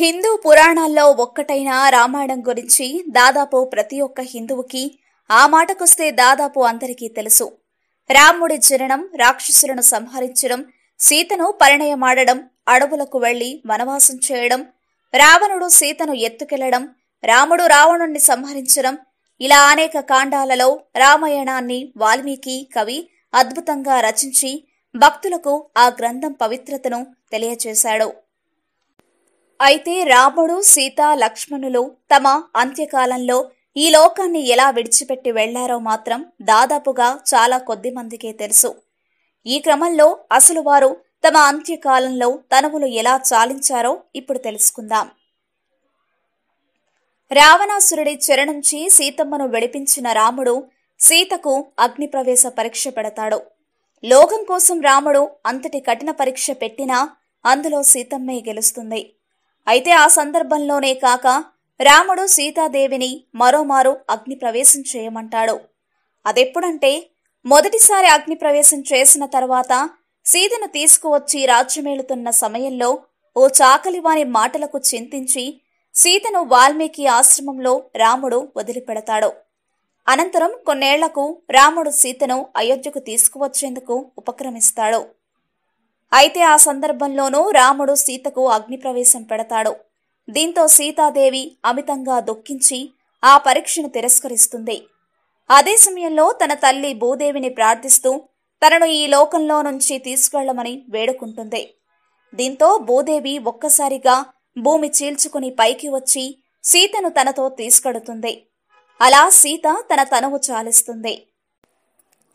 హిందూ పురాణాల్లో ఒక్కటైన రామాయణం గురించి దాదాపు ప్రతి ఒక్క హిందువుకి ఆ మాటకొస్తే దాదాపు అందరికీ తెలుసు. రాముడి జననం, రాక్షసులను సంహరించడం, సీతను పరిణయమాడడం, అడవులకు వెళ్లి వనవాసం చేయడం, రావణుడు సీతను ఎత్తుకెళ్లడం, రాముడు రావణుణ్ణి సంహరించడం, ఇలా అనేక కాండాలలో రామాయణాన్ని వాల్మీకి కవి అద్భుతంగా రచించి భక్తులకు ఆ గ్రంథం పవిత్రతను తెలియచేశాడు. అయితే రాముడు, సీత, లక్ష్మణులు తమ అంత్యకాలంలో ఈ లోకాన్ని ఎలా విడిచిపెట్టి వెళ్లారో మాత్రం దాదాపుగా చాలా కొద్ది మందికే తెలుసు. ఈ క్రమంలో అసలు వారు తమ అంత్యకాలంలో తనువులు ఎలా చాలించారో ఇప్పుడు తెలుసుకుందాం. రావణాసురుడి చెర నుంచి సీతమ్మను విడిపించిన రాముడు సీతకు అగ్నిప్రవేశ పరీక్ష పెడతాడు. లోకం కోసం రాముడు అంతటి కఠిన పరీక్ష పెట్టినా అందులో సీతమ్మే గెలుస్తుంది. అయితే ఆ సందర్భంలోనే కాక రాముడు సీతాదేవిని మరోమారు అగ్నిప్రవేశం చేయమంటాడు. అదెప్పుడంటే మొదటిసారి అగ్నిప్రవేశం చేసిన తర్వాత సీతను తీసుకువచ్చి రాజ్యమేలుతున్న సమయంలో ఓ చాకలివాని మాటలకు చింతించి సీతను వాల్మీకి ఆశ్రమంలో రాముడు వదిలిపెడతాడు. అనంతరం కొన్నేళ్లకు రాముడు సీతను అయోధ్యకు తీసుకువచ్చేందుకు ఉపక్రమిస్తాడు. అయితే ఆ సందర్భంలోనూ రాముడు సీతకు అగ్నిప్రవేశం పెడతాడు. దీంతో సీతాదేవి అమితంగా దుఃఖించి ఆ పరీక్షను తిరస్కరిస్తుంది. అదే సమయంలో తన తల్లి భూదేవిని ప్రార్థిస్తూ తనను ఈ లోకంలో నుంచి తీసుకెళ్లమని వేడుకుంటుంది. దీంతో భూదేవి ఒక్కసారిగా భూమి చీల్చుకుని పైకి వచ్చి సీతను తనతో తీసుకెడుతుంది. అలా సీత తన తనువు చాలిస్తుంది.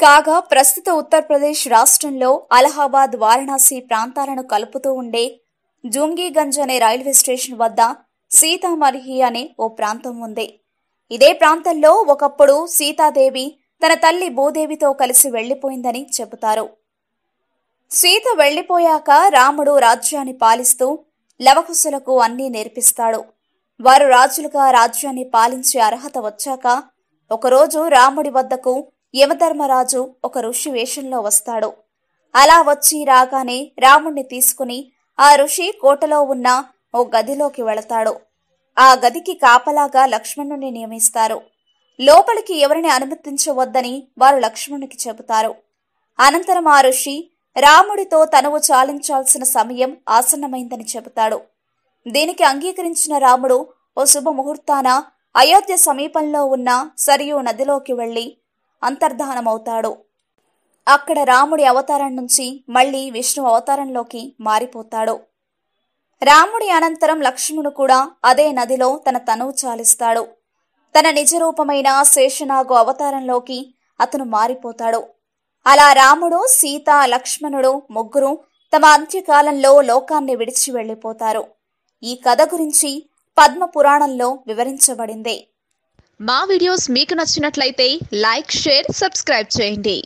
కాగా ప్రస్తుత ఉత్తరప్రదేశ్ రాష్ట్రంలో అలహాబాద్, వారణాసి ప్రాంతాలను కలుపుతూ ఉండే జుంగీగంజ్ అనే రైల్వే స్టేషన్ వద్ద సీతామర్హి అనే ఓ ప్రాంతం ఉంది. ఇదే ప్రాంతంలో ఒకప్పుడు సీతాదేవి తన తల్లి భూదేవితో కలిసి వెళ్లిపోయిందని చెబుతారు. సీత వెళ్లిపోయాక రాముడు రాజ్యాన్ని పాలిస్తూ లవకుశులకు అన్నీ నేర్పిస్తాడు. వారు రాజులుగా రాజ్యాన్ని పాలించే అర్హత వచ్చాక ఒకరోజు రాముడి వద్దకు యమధర్మరాజు ఒక ఋషి వేషంలో వస్తాడు. అలా వచ్చి రాగానే రాముణ్ణి తీసుకుని ఆ ఋషి కోటలో ఉన్న ఓ గదిలోకి వెళతాడు. ఆ గదికి కాపలాగా లక్ష్మణుని నియమిస్తారు. లోపలికి ఎవరిని అనుమతించవద్దని వారు లక్ష్మణునికి చెబుతారు. అనంతరం ఆ ఋషి రాముడితో తనువు చాలించాల్సిన సమయం ఆసన్నమైందని చెబుతాడు. దీనికి అంగీకరించిన రాముడు ఓ శుభముహూర్తాన అయోధ్య సమీపంలో ఉన్న సరియు నదిలోకి వెళ్లి అంతర్ధానమవుతాడు. అక్కడ రాముడి అవతారం నుంచి మళ్లీ విష్ణు అవతారంలోకి మారిపోతాడు. రాముడి అనంతరం లక్ష్మణుడు కూడా అదే నదిలో తన తనువు చాలిస్తాడు. తన నిజరూపమైన శేషనాగు అవతారంలోకి అతను మారిపోతాడు. అలా రాముడు, సీత, లక్ష్మణుడు ముగ్గురు తమ అంత్యకాలంలో లోకాన్ని విడిచి వెళ్లిపోతారు. ఈ కథ గురించి పద్మ పురాణంలో వివరించబడింది. మా వీడియోస్ మీకు నచ్చినట్లయితే లైక్, షేర్, సబ్స్క్రైబ్ చేయండి.